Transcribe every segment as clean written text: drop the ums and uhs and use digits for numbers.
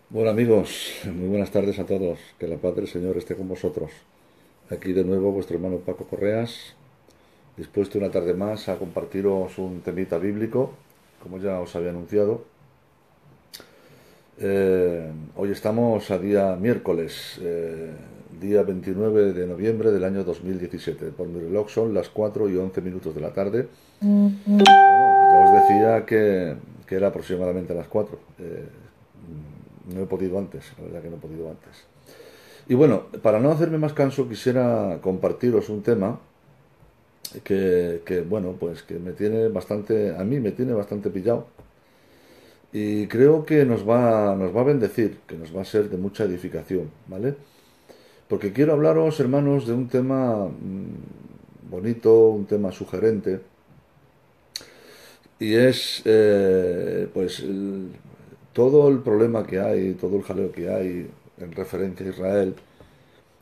Bueno amigos, muy buenas tardes a todos. Que la paz del Señor esté con vosotros. Aquí de nuevo vuestro hermano Paco Correas, dispuesto una tarde más a compartiros un temita bíblico, como ya os había anunciado. Hoy estamos a día miércoles, día 29 de noviembre del año 2017. Por mi reloj son las 4 y 11 minutos de la tarde. Bueno, ya os decía que era aproximadamente a las 4. No he podido antes, la verdad que no he podido antes. Y bueno, para no hacerme más canso, quisiera compartiros un tema bueno, pues que me tiene bastante, a mí me tiene bastante pillado. Y creo que nos va a bendecir, que nos va a ser de mucha edificación, ¿vale? Porque quiero hablaros, hermanos, de un tema bonito, un tema sugerente, y es, todo el problema que hay, todo el jaleo que hay en referencia a Israel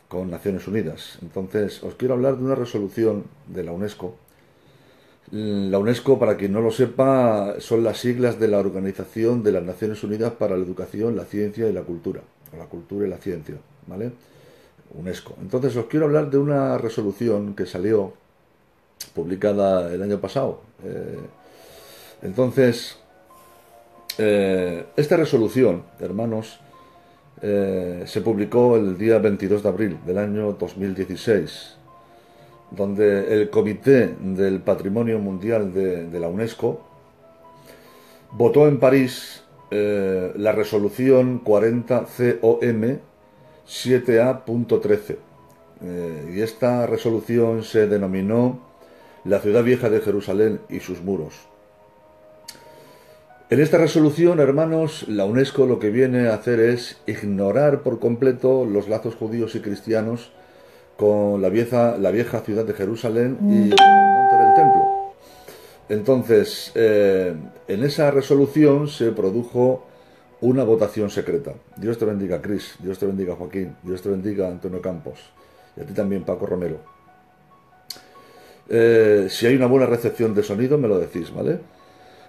con Naciones Unidas. Entonces, os quiero hablar de una resolución de la UNESCO. La UNESCO, para quien no lo sepa, son las siglas de la Organización de las Naciones Unidas para la Educación, la Ciencia y la Cultura, o la Cultura y la Ciencia, ¿vale? UNESCO. Entonces, os quiero hablar de una resolución que salió publicada el año pasado. Entonces, esta resolución, hermanos, se publicó el día 22 de abril del año 2016, donde el Comité del Patrimonio Mundial de la UNESCO votó en París la resolución 40 COM 7A.13. Y esta resolución se denominó la Ciudad Vieja de Jerusalén y sus muros. En esta resolución, hermanos, la UNESCO lo que viene a hacer es ignorar por completo los lazos judíos y cristianos con la vieja ciudad de Jerusalén y con el monte del templo. Entonces, en esa resolución se produjo una votación secreta. Dios te bendiga, Cris. Dios te bendiga, Joaquín. Dios te bendiga, Antonio Campos. Y a ti también, Paco Romero. Si hay una buena recepción de sonido, me lo decís, ¿vale?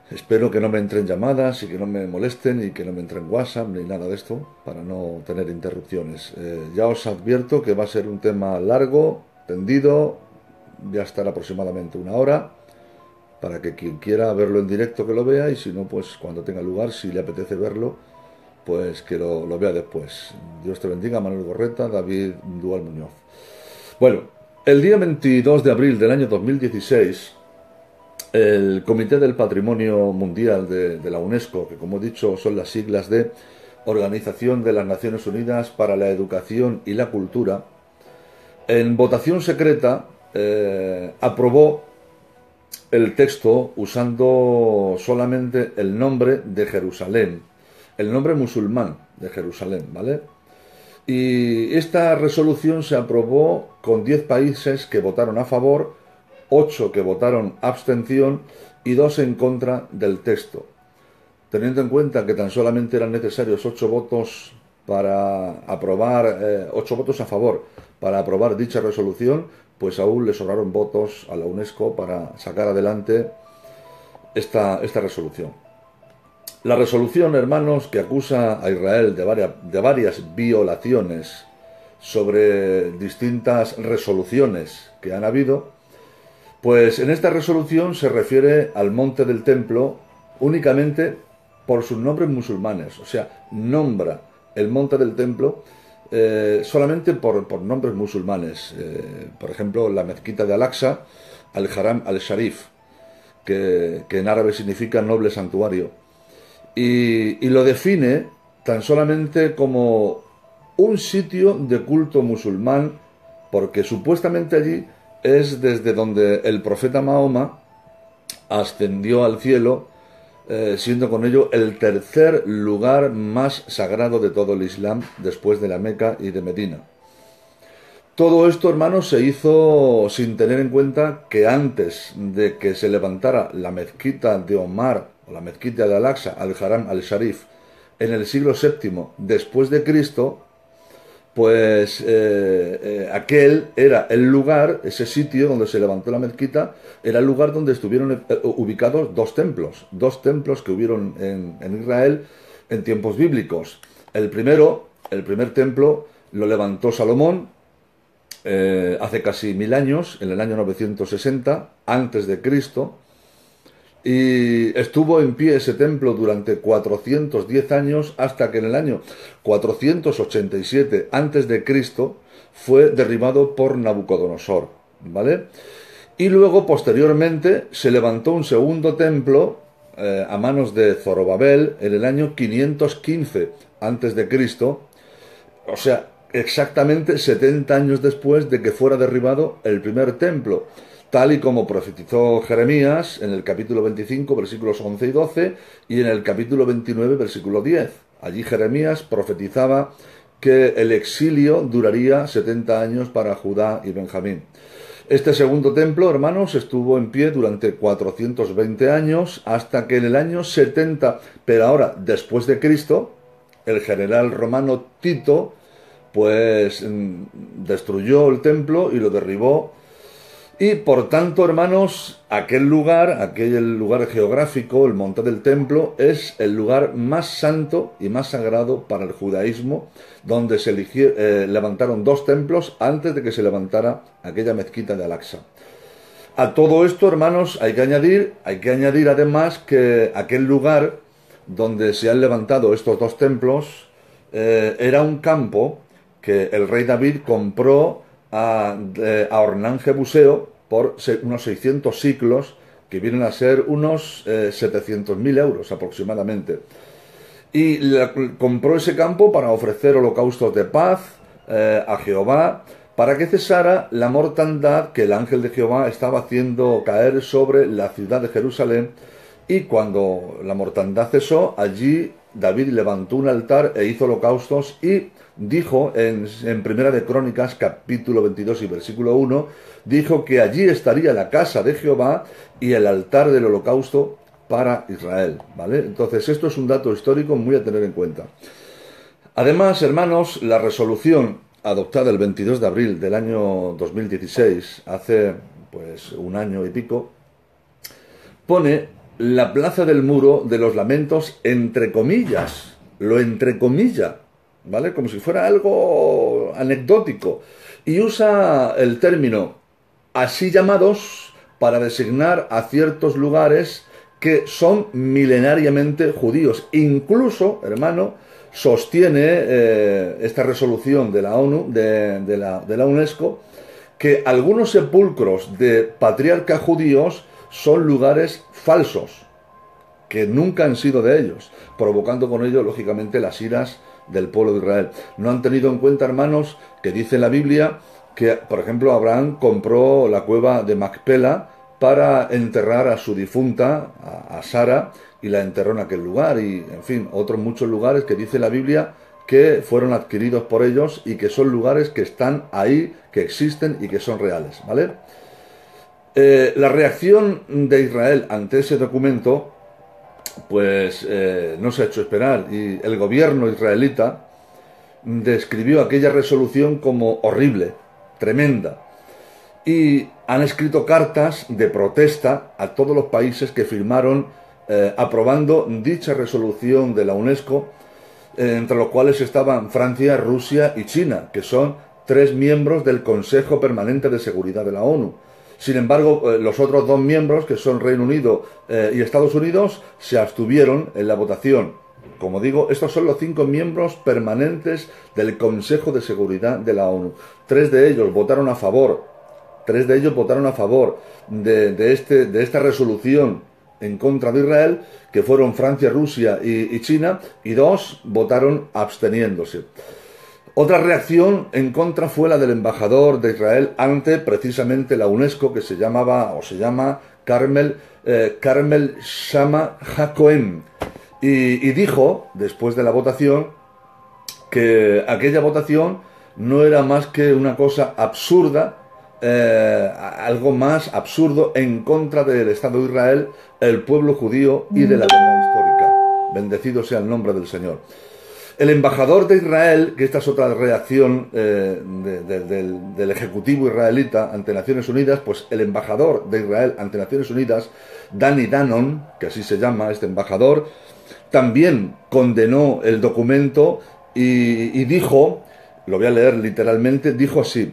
Espero que no me entren llamadas y que no me molesten y que no me entren WhatsApp ni nada de esto para no tener interrupciones. Ya os advierto que va a ser un tema largo, tendido, voy a estar aproximadamente una hora para que quien quiera verlo en directo que lo vea y si no, pues cuando tenga lugar, si le apetece verlo, pues que lo vea después. Dios te bendiga, Manuel Gorreta, David Dual Muñoz. Bueno, el día 22 de abril del año 2016, el Comité del Patrimonio Mundial de la UNESCO, que como he dicho son las siglas de Organización de las Naciones Unidas para la Educación y la Cultura, en votación secreta aprobó el texto usando solamente el nombre de Jerusalén, el nombre musulmán de Jerusalén, ¿vale? Y esta resolución se aprobó con 10 países que votaron a favor, 8 que votaron abstención y 2 en contra del texto. Teniendo en cuenta que tan solamente eran necesarios 8 votos para aprobar, 8 votos a favor para aprobar dicha resolución, pues aún le sobraron votos a la UNESCO para sacar adelante esta resolución. La resolución, hermanos, que acusa a Israel de varias violaciones sobre distintas resoluciones que han habido, pues en esta resolución se refiere al monte del templo únicamente por sus nombres musulmanes, o sea, nombra el monte del templo solamente por nombres musulmanes. Por ejemplo, la mezquita de Al-Aqsa, Al-Haram al-Sharif, que en árabe significa noble santuario. Y lo define tan solamente como un sitio de culto musulmán, porque supuestamente allí es desde donde el profeta Mahoma ascendió al cielo, siendo con ello el tercer lugar más sagrado de todo el Islam después de la Meca y de Medina. Todo esto, hermanos, se hizo sin tener en cuenta que antes de que se levantara la mezquita de Omar o la mezquita de Al-Aqsa, Al-Haram al-Sharif, en el siglo VII después de Cristo, pues aquel era el lugar, ese sitio donde se levantó la mezquita, era el lugar donde estuvieron ubicados dos templos que hubieron en Israel en tiempos bíblicos. El primer templo lo levantó Salomón hace casi 1000 años, en el año 960, antes de Cristo, y estuvo en pie ese templo durante 410 años hasta que en el año 487 antes de Cristo fue derribado por Nabucodonosor, ¿vale? Y luego, posteriormente, se levantó un segundo templo a manos de Zorobabel en el año 515 antes de Cristo, o sea, exactamente 70 años después de que fuera derribado el primer templo, tal y como profetizó Jeremías en el capítulo 25, versículos 11 y 12, y en el capítulo 29, versículo 10. Allí Jeremías profetizaba que el exilio duraría 70 años para Judá y Benjamín. Este segundo templo, hermanos, estuvo en pie durante 420 años hasta que en el año 70, pero ahora después de Cristo, el general romano Tito pues destruyó el templo y lo derribó. Y por tanto, hermanos, aquel lugar geográfico, el monte del templo, es el lugar más santo y más sagrado para el judaísmo, donde se levantaron 2 templos antes de que se levantara aquella mezquita de Al-Aqsa. A todo esto, hermanos, hay que añadir además que aquel lugar donde se han levantado estos 2 templos era un campo que el rey David compró a Ornán Jebuseo por unos 600 siclos, que vienen a ser unos 700.000 euros aproximadamente. Y compró ese campo para ofrecer holocaustos de paz a Jehová, para que cesara la mortandad que el ángel de Jehová estaba haciendo caer sobre la ciudad de Jerusalén. Y cuando la mortandad cesó, allí David levantó un altar e hizo holocaustos, y dijo en Primera de Crónicas, capítulo 22 y versículo 1, dijo que allí estaría la casa de Jehová y el altar del holocausto para Israel, ¿vale? Entonces, esto es un dato histórico muy a tener en cuenta. Además, hermanos, la resolución adoptada el 22 de abril del año 2016, hace pues un año y pico, pone la plaza del muro de los lamentos entre comillas, lo entrecomilla, ¿vale? Como si fuera algo anecdótico, y usa el término así llamados para designar a ciertos lugares que son milenariamente judíos. Incluso, hermano, sostiene esta resolución de la ONU, de la UNESCO, que algunos sepulcros de patriarcas judíos son lugares falsos, que nunca han sido de ellos, provocando con ello, lógicamente, las iras del pueblo de Israel. No han tenido en cuenta, hermanos, que dice en la Biblia que, por ejemplo, Abraham compró la cueva de Macpela para enterrar a su difunta, a Sara, y la enterró en aquel lugar, y, en fin, otros muchos lugares que dice la Biblia que fueron adquiridos por ellos y que son lugares que están ahí, que existen y que son reales, ¿vale? La reacción de Israel ante ese documento pues no se ha hecho esperar, y el gobierno israelita describió aquella resolución como horrible, tremenda, y han escrito cartas de protesta a todos los países que firmaron aprobando dicha resolución de la UNESCO, entre los cuales estaban Francia, Rusia y China, que son 3 miembros del Consejo Permanente de Seguridad de la ONU. Sin embargo, los otros 2 miembros, que son Reino Unido y Estados Unidos, se abstuvieron en la votación. Como digo, estos son los 5 miembros permanentes del Consejo de Seguridad de la ONU. 3 de ellos votaron a favor. 3 de ellos votaron a favor de esta resolución en contra de Israel, que fueron Francia, Rusia y China, y 2 votaron absteniéndose. Otra reacción en contra fue la del embajador de Israel ante precisamente la UNESCO, que se llama Carmel Shama Hakohen, y dijo, después de la votación, que aquella votación no era más que una cosa absurda, algo más absurdo en contra del Estado de Israel, el pueblo judío y de la verdad histórica. Bendecido sea el nombre del Señor. El embajador de Israel, que esta es otra reacción del Ejecutivo israelita ante Naciones Unidas, pues el embajador de Israel ante Naciones Unidas, Danny Danon, que así se llama este embajador, también condenó el documento y dijo, lo voy a leer literalmente, dijo así: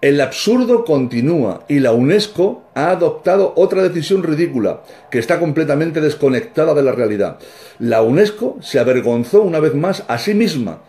el absurdo continúa y la UNESCO ha adoptado otra decisión ridícula que está completamente desconectada de la realidad. La UNESCO se avergonzó una vez más a sí misma,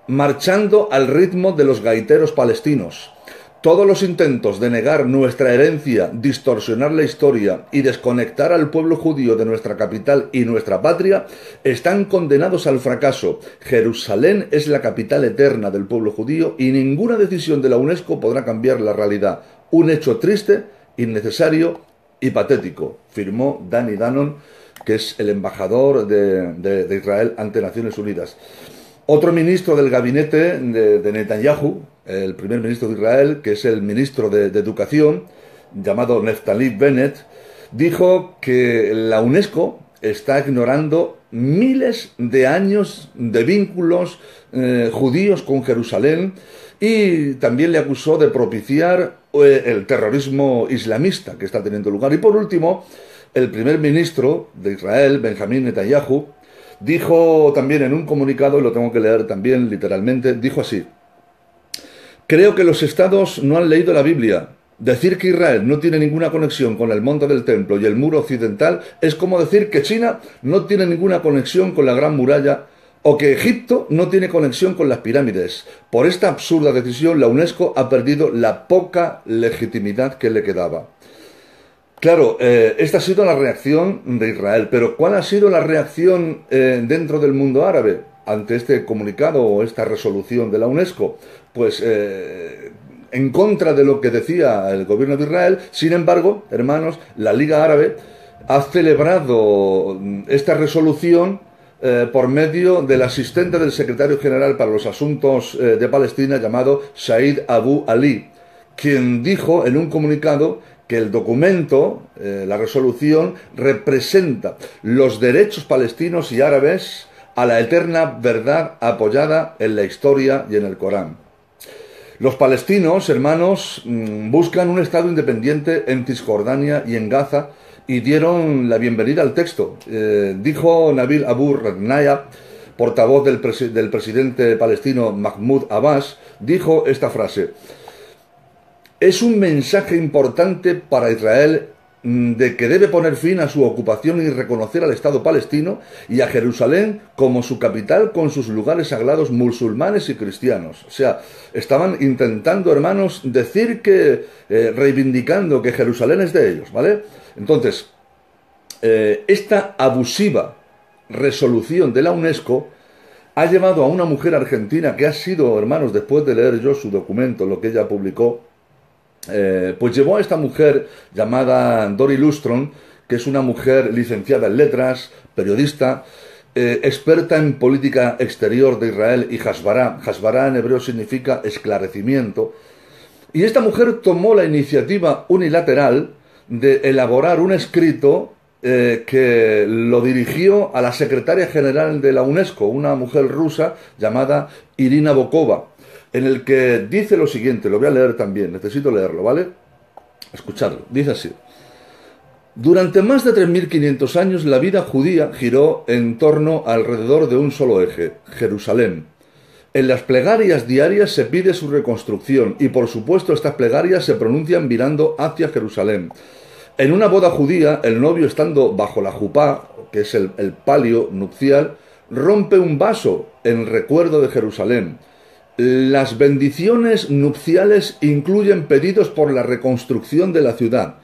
marchando al ritmo de los gaiteros palestinos. Todos los intentos de negar nuestra herencia, distorsionar la historia y desconectar al pueblo judío de nuestra capital y nuestra patria están condenados al fracaso. Jerusalén es la capital eterna del pueblo judío y ninguna decisión de la UNESCO podrá cambiar la realidad. Un hecho triste, innecesario y patético, firmó Danny Danon, que es el embajador de Israel ante Naciones Unidas. Otro ministro del gabinete de Netanyahu, el primer ministro de Israel, que es el ministro de Educación, llamado Naftali Bennett, dijo que la UNESCO está ignorando miles de años de vínculos judíos con Jerusalén, y también le acusó de propiciar el terrorismo islamista que está teniendo lugar. Y por último, el primer ministro de Israel, Benjamín Netanyahu, dijo también en un comunicado, y lo tengo que leer también literalmente, dijo así: creo que los estados no han leído la Biblia. Decir que Israel no tiene ninguna conexión con el monte del templo y el muro occidental es como decir que China no tiene ninguna conexión con la Gran Muralla o que Egipto no tiene conexión con las pirámides. Por esta absurda decisión, la UNESCO ha perdido la poca legitimidad que le quedaba. Claro, esta ha sido la reacción de Israel, pero ¿cuál ha sido la reacción dentro del mundo árabe ante este comunicado o esta resolución de la UNESCO? Pues en contra de lo que decía el gobierno de Israel. Sin embargo, hermanos, la Liga Árabe ha celebrado esta resolución por medio del asistente del secretario general para los asuntos de Palestina, llamado Said Abu Ali, quien dijo en un comunicado que el documento, la resolución, representa los derechos palestinos y árabes a la eterna verdad apoyada en la historia y en el Corán. Los palestinos, hermanos, buscan un Estado independiente en Cisjordania y en Gaza y dieron la bienvenida al texto. Dijo Nabil Abu Radnaya, portavoz del presidente palestino Mahmoud Abbas, dijo esta frase: es un mensaje importante para Israel de que debe poner fin a su ocupación y reconocer al Estado palestino y a Jerusalén como su capital con sus lugares sagrados musulmanes y cristianos. O sea, estaban intentando, hermanos, decir que, reivindicando que Jerusalén es de ellos, ¿vale? Entonces, esta abusiva resolución de la UNESCO ha llevado a una mujer argentina que ha sido, hermanos, después de leer yo su documento, lo que ella publicó, pues llevó a esta mujer llamada Dori Lustron, que es una mujer licenciada en letras, periodista, experta en política exterior de Israel y Hasbará. Hasbará en hebreo significa esclarecimiento. Y esta mujer tomó la iniciativa unilateral de elaborar un escrito que lo dirigió a la secretaria general de la UNESCO, una mujer rusa llamada Irina Bokova, en el que dice lo siguiente. Lo voy a leer también, necesito leerlo, ¿vale? Escuchadlo, dice así: durante más de 3.500 años la vida judía giró en torno alrededor de un solo eje, Jerusalén. En las plegarias diarias se pide su reconstrucción y por supuesto estas plegarias se pronuncian mirando hacia Jerusalén. En una boda judía, el novio, estando bajo la jupá, que es el palio nupcial, rompe un vaso en recuerdo de Jerusalén. Las bendiciones nupciales incluyen pedidos por la reconstrucción de la ciudad.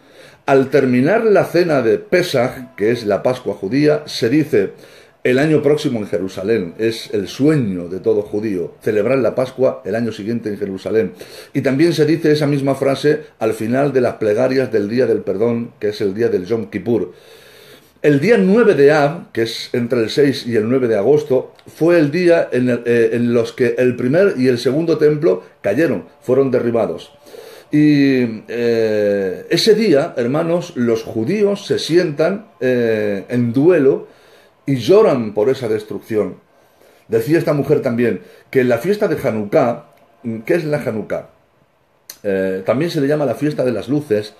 Al terminar la cena de Pesaj, que es la Pascua judía, se dice: el año próximo en Jerusalén. Es el sueño de todo judío, celebrar la Pascua el año siguiente en Jerusalén. Y también se dice esa misma frase al final de las plegarias del Día del Perdón, que es el día del Yom Kippur. El día 9 de Av, que es entre el 6 y el 9 de agosto, fue el día en los que el primer y el segundo templo cayeron, fueron derribados. Y ese día, hermanos, los judíos se sientan en duelo y lloran por esa destrucción. Decía esta mujer también que en la fiesta de Hanukkah, ¿qué es la Hanukkah? También se le llama la fiesta de las luces.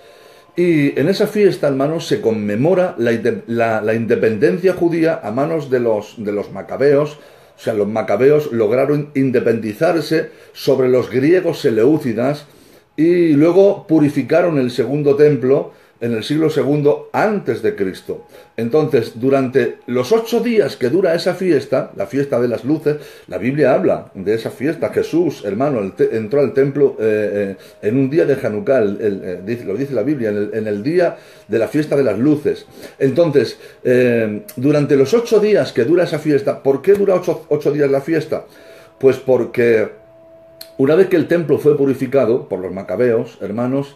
Y en esa fiesta, hermanos, se conmemora la independencia judía a manos de los macabeos, O sea, los macabeos lograron independizarse sobre los griegos seleucidas y luego purificaron el segundo templo en el siglo segundo antes de Cristo. Entonces, durante los 8 días que dura esa fiesta, la fiesta de las luces, la Biblia habla de esa fiesta. Jesús, hermano, entró al templo en un día de Hanukkah, lo dice la Biblia, en el día de la fiesta de las luces. Entonces, durante los 8 días que dura esa fiesta, ¿por qué dura 8 días la fiesta? Pues porque una vez que el templo fue purificado por los macabeos, hermanos,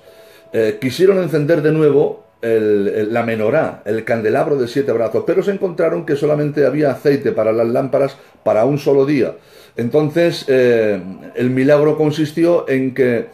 quisieron encender de nuevo la menorá, el candelabro de 7 brazos, pero se encontraron que solamente había aceite para las lámparas para un solo día. Entonces, el milagro consistió en que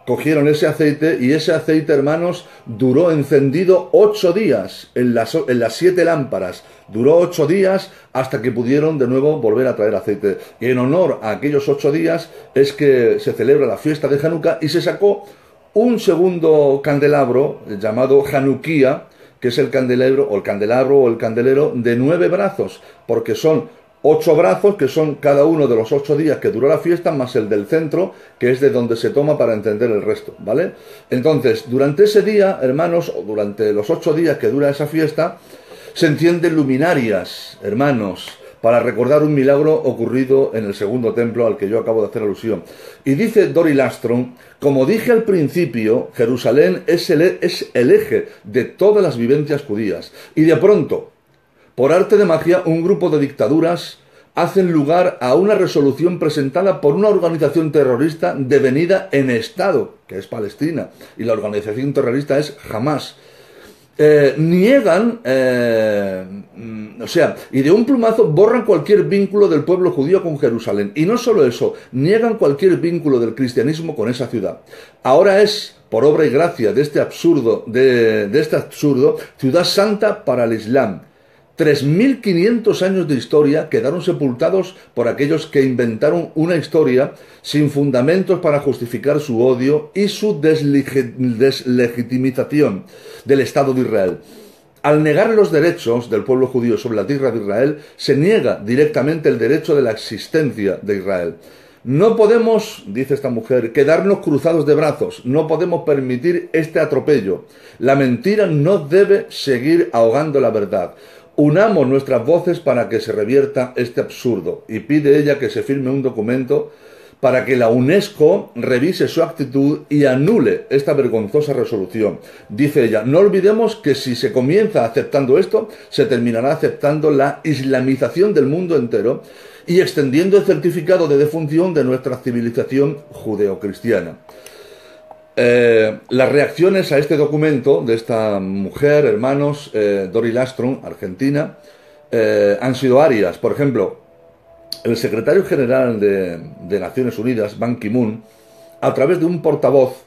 cogieron ese aceite, y ese aceite, hermanos, duró encendido 8 días en las 7 lámparas. Duró 8 días hasta que pudieron de nuevo volver a traer aceite. Y en honor a aquellos 8 días es que se celebra la fiesta de Hanukkah, y se sacó un segundo candelabro llamado Hanukkía, que es el candelabro o el candelero de 9 brazos, porque son 8 brazos, que son cada uno de los 8 días que duró la fiesta, más el del centro, que es de donde se toma para encender el resto, ¿vale? Entonces, durante ese día, hermanos, o durante los 8 días que dura esa fiesta, se encienden luminarias, hermanos, para recordar un milagro ocurrido en el segundo templo al que yo acabo de hacer alusión. Y dice Dori Lastron: como dije al principio, Jerusalén es el eje de todas las vivencias judías. Y de pronto, por arte de magia, un grupo de dictaduras hacen lugar a una resolución presentada por una organización terrorista devenida en Estado, que es Palestina, y la organización terrorista es Hamas. Niegan, y de un plumazo borran cualquier vínculo del pueblo judío con Jerusalén. Y no solo eso, niegan cualquier vínculo del cristianismo con esa ciudad. Ahora es, por obra y gracia de este absurdo, ciudad santa para el Islam. 3.500 años de historia quedaron sepultados por aquellos que inventaron una historia sin fundamentos para justificar su odio y su deslegitimización del Estado de Israel. Al negar los derechos del pueblo judío sobre la tierra de Israel, se niega directamente el derecho de la existencia de Israel. No podemos, dice esta mujer, quedarnos cruzados de brazos. No podemos permitir este atropello. La mentira no debe seguir ahogando la verdad. Unamos nuestras voces para que se revierta este absurdo. Y pide ella que se firme un documento para que la UNESCO revise su actitud y anule esta vergonzosa resolución. Dice ella: no olvidemos que si se comienza aceptando esto, se terminará aceptando la islamización del mundo entero y extendiendo el certificado de defunción de nuestra civilización judeocristiana. Las reacciones a este documento de esta mujer, hermanos, Dori Lastron, argentina, han sido varias. Por ejemplo, el secretario general de Naciones Unidas, Ban Ki-moon, a través de un portavoz,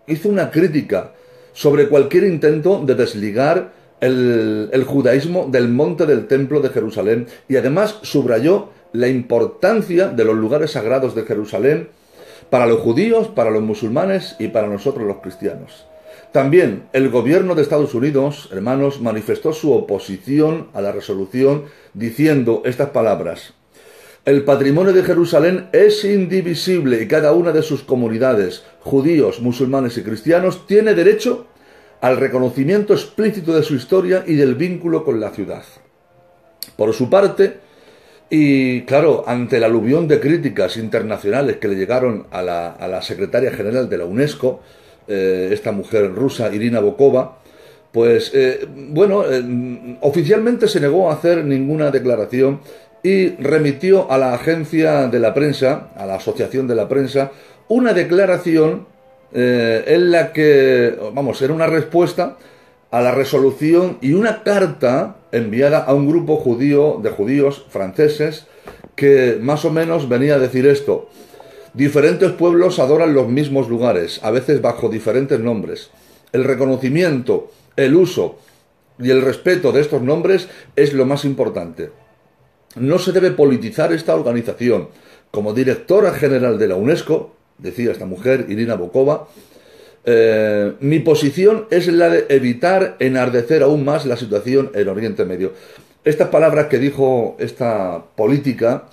hizo una crítica sobre cualquier intento de desligar el judaísmo del monte del templo de Jerusalén, y además subrayó la importancia de los lugares sagrados de Jerusalén para los judíos, para los musulmanes y para nosotros los cristianos. También el gobierno de Estados Unidos, hermanos, manifestó su oposición a la resolución diciendo estas palabras: el patrimonio de Jerusalén es indivisible y cada una de sus comunidades, judíos, musulmanes y cristianos, tiene derecho al reconocimiento explícito de su historia y del vínculo con la ciudad. Por su parte, y claro, ante el aluvión de críticas internacionales que le llegaron a la secretaria general de la UNESCO, esta mujer rusa, Irina Bokova, pues oficialmente se negó a hacer ninguna declaración y remitió a la agencia de la prensa, a la Asociación de la Prensa, una declaración en la que, era una respuesta a la resolución y una carta enviada a un grupo de judíos franceses que más o menos venía a decir esto: diferentes pueblos adoran los mismos lugares, a veces bajo diferentes nombres. El reconocimiento, el uso y el respeto de estos nombres es lo más importante. No se debe politizar esta organización. Como directora general de la UNESCO, decía esta mujer, Irina Bokova, mi posición es la de evitar enardecer aún más la situación en Oriente Medio. Estas palabras que dijo esta política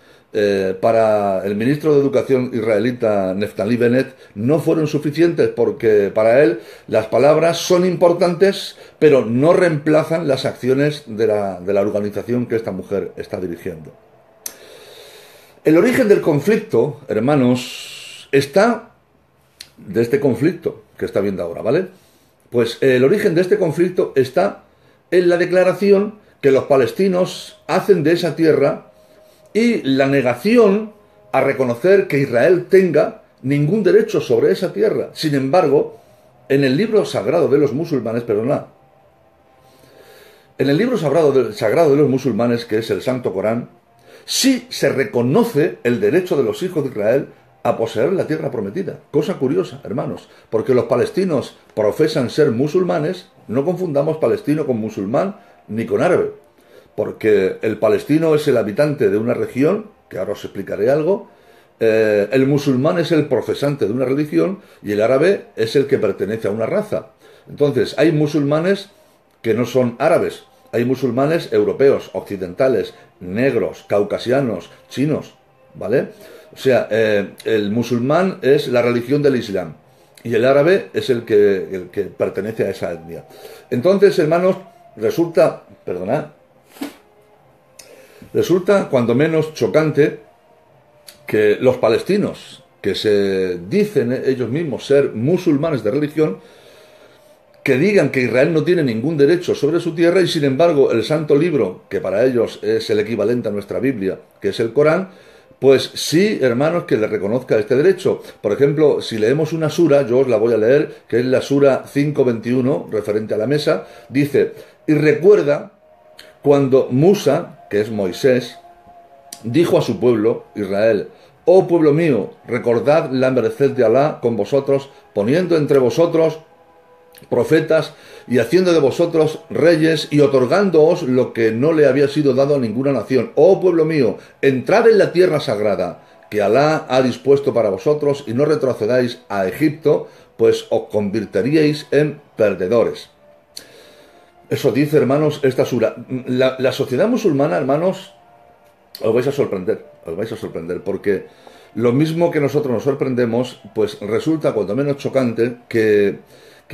para el ministro de Educación israelita Naftali Bennett no fueron suficientes porque para él las palabras son importantes pero no reemplazan las acciones de la organización que esta mujer está dirigiendo. El origen del conflicto, hermanos, está de este conflicto que está viendo ahora, ¿vale? Pues el origen de este conflicto está en la declaración que los palestinos hacen de esa tierra y la negación a reconocer que Israel tenga ningún derecho sobre esa tierra. Sin embargo, en el libro sagrado de los musulmanes, en el libro sagrado de los musulmanes, que es el Santo Corán, sí se reconoce el derecho de los hijos de Israel a poseer la tierra prometida. Cosa curiosa, hermanos, porque los palestinos profesan ser musulmanes. No confundamos palestino con musulmán ni con árabe, porque el palestino es el habitante de una región, que ahora os explicaré algo, el musulmán es el profesante de una religión y el árabe es el que pertenece a una raza. Entonces, hay musulmanes que no son árabes, hay musulmanes europeos, occidentales, negros, caucasianos, chinos, ¿vale? O sea, el musulmán es la religión del Islam y el árabe es el que pertenece a esa etnia. Entonces, hermanos, resulta cuando menos chocante que los palestinos, que se dicen ellos mismos ser musulmanes de religión, que digan que Israel no tiene ningún derecho sobre su tierra y sin embargo el santo libro, que para ellos es el equivalente a nuestra Biblia, que es el Corán, pues sí, hermanos, que le reconozca este derecho. Por ejemplo, si leemos una sura, yo os la voy a leer, que es la sura 5:21, referente a la mesa, dice: y recuerda cuando Musa, que es Moisés, dijo a su pueblo, Israel: oh pueblo mío, recordad la merced de Alá con vosotros, poniendo entre vosotros profetas y haciendo de vosotros reyes y otorgándoos lo que no le había sido dado a ninguna nación. Oh pueblo mío, entrad en la tierra sagrada que Alá ha dispuesto para vosotros y no retrocedáis a Egipto, pues os convertiríais en perdedores. Eso dice, hermanos, esta sura. La sociedad musulmana, hermanos, os vais a sorprender, porque lo mismo que nosotros nos sorprendemos, pues resulta cuando menos chocante que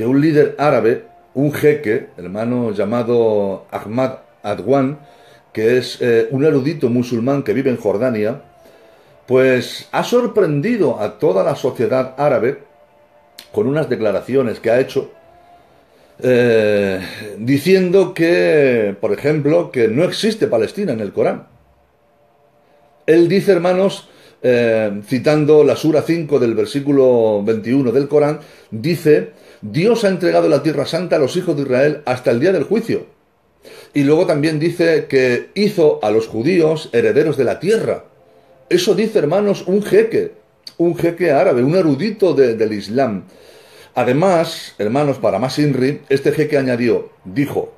un líder árabe, un jeque, hermano, llamado Ahmad Adwan, que es un erudito musulmán que vive en Jordania, pues ha sorprendido a toda la sociedad árabe con unas declaraciones que ha hecho, diciendo que, por ejemplo, que no existe Palestina en el Corán. Él dice, hermanos, citando la sura 5 del versículo 21 del Corán, dice: Dios ha entregado la tierra santa a los hijos de Israel hasta el día del juicio. Y luego también dice que hizo a los judíos herederos de la tierra. Eso dice, hermanos, un jeque árabe, un erudito del Islam. Además, hermanos, para más inri, este jeque dijo: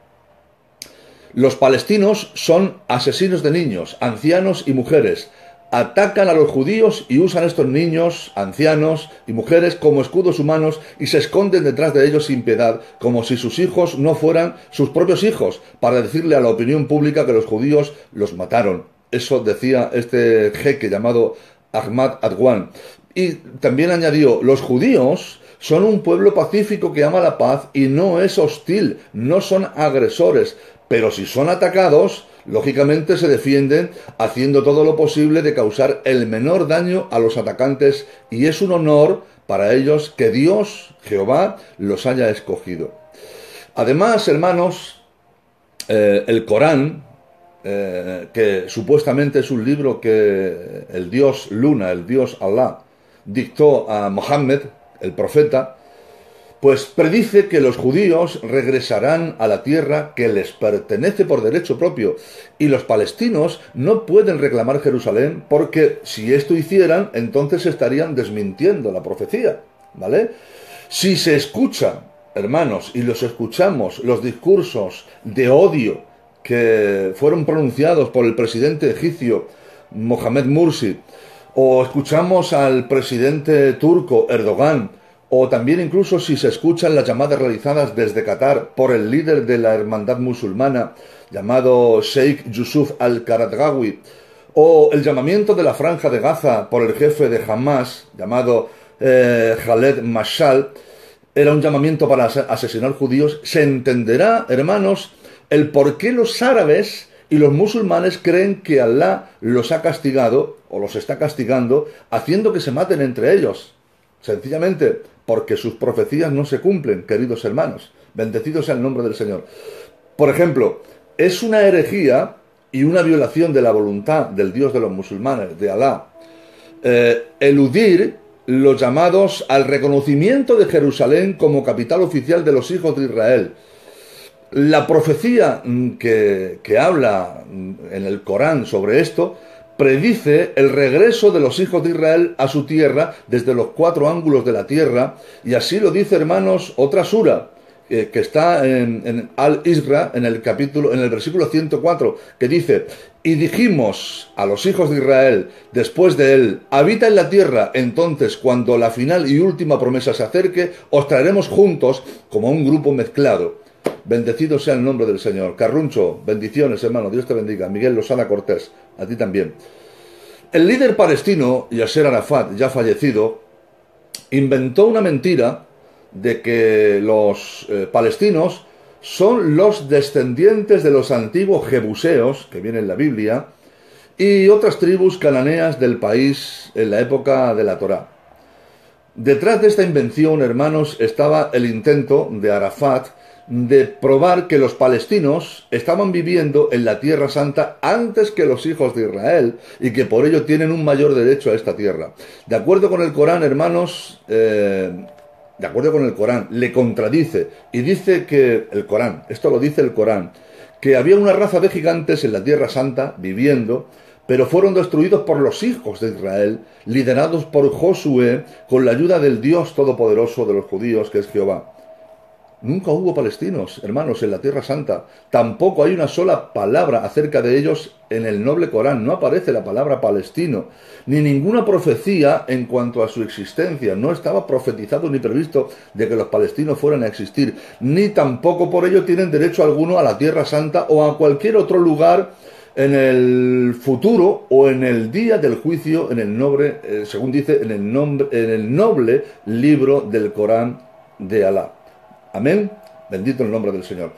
los palestinos son asesinos de niños, ancianos y mujeres. Atacan a los judíos y usan a estos niños, ancianos y mujeres como escudos humanos y se esconden detrás de ellos sin piedad, como si sus hijos no fueran sus propios hijos, para decirle a la opinión pública que los judíos los mataron. Eso decía este jeque llamado Ahmad Adwan. Y también añadió: los judíos son un pueblo pacífico que ama la paz y no es hostil, no son agresores, pero si son atacados, lógicamente se defienden haciendo todo lo posible de causar el menor daño a los atacantes, y es un honor para ellos que Dios, Jehová, los haya escogido. Además, hermanos, el Corán, que supuestamente es un libro que el dios Luna, el dios Alá, dictó a Mohammed, el profeta, pues predice que los judíos regresarán a la tierra que les pertenece por derecho propio, y los palestinos no pueden reclamar Jerusalén, porque si esto hicieran, entonces estarían desmintiendo la profecía, ¿vale? Si se escucha, hermanos, y los escuchamos, los discursos de odio que fueron pronunciados por el presidente egipcio Mohamed Mursi, o escuchamos al presidente turco Erdogan, o también incluso si se escuchan las llamadas realizadas desde Qatar por el líder de la hermandad musulmana llamado Sheikh Yusuf al-Qaradawi, o el llamamiento de la Franja de Gaza por el jefe de Hamas, llamado Khaled Mashal, era un llamamiento para asesinar judíos, se entenderá, hermanos, el por qué los árabes y los musulmanes creen que Alá los ha castigado, o los está castigando, haciendo que se maten entre ellos. Sencillamente, porque sus profecías no se cumplen, queridos hermanos. Bendecido sea el nombre del Señor. Por ejemplo, es una herejía y una violación de la voluntad del Dios de los musulmanes, de Alá, eludir los llamados al reconocimiento de Jerusalén como capital oficial de los hijos de Israel. La profecía que habla en el Corán sobre esto predice el regreso de los hijos de Israel a su tierra desde los 4 ángulos de la tierra, y así lo dice, hermanos, otra sura que está en Al-Isra, en el versículo 104, que dice: y dijimos a los hijos de Israel después de él, habita en la tierra, entonces cuando la final y última promesa se acerque, os traeremos juntos como un grupo mezclado. Bendecido sea el nombre del Señor. Carruncho, bendiciones, hermano, Dios te bendiga. Miguel Losada Cortés, a ti también. El líder palestino, Yasser Arafat, ya fallecido, inventó una mentira de que los palestinos son los descendientes de los antiguos jebuseos, que viene en la Biblia, y otras tribus cananeas del país en la época de la Torá. Detrás de esta invención, hermanos, estaba el intento de Arafat de probar que los palestinos estaban viviendo en la Tierra Santa antes que los hijos de Israel y que por ello tienen un mayor derecho a esta tierra. De acuerdo con el Corán, hermanos, de acuerdo con el Corán, le contradice y dice que el Corán, esto lo dice el Corán, que había una raza de gigantes en la Tierra Santa viviendo, pero fueron destruidos por los hijos de Israel, liderados por Josué, con la ayuda del Dios Todopoderoso de los judíos, que es Jehová. Nunca hubo palestinos, hermanos, en la Tierra Santa. Tampoco hay una sola palabra acerca de ellos en el noble Corán. No aparece la palabra palestino, ni ninguna profecía en cuanto a su existencia. No estaba profetizado ni previsto de que los palestinos fueran a existir, ni tampoco por ello tienen derecho alguno a la Tierra Santa o a cualquier otro lugar en el futuro o en el día del juicio, en el noble, según dice, en el noble libro del Corán de Alá. Amén. Bendito el nombre del Señor.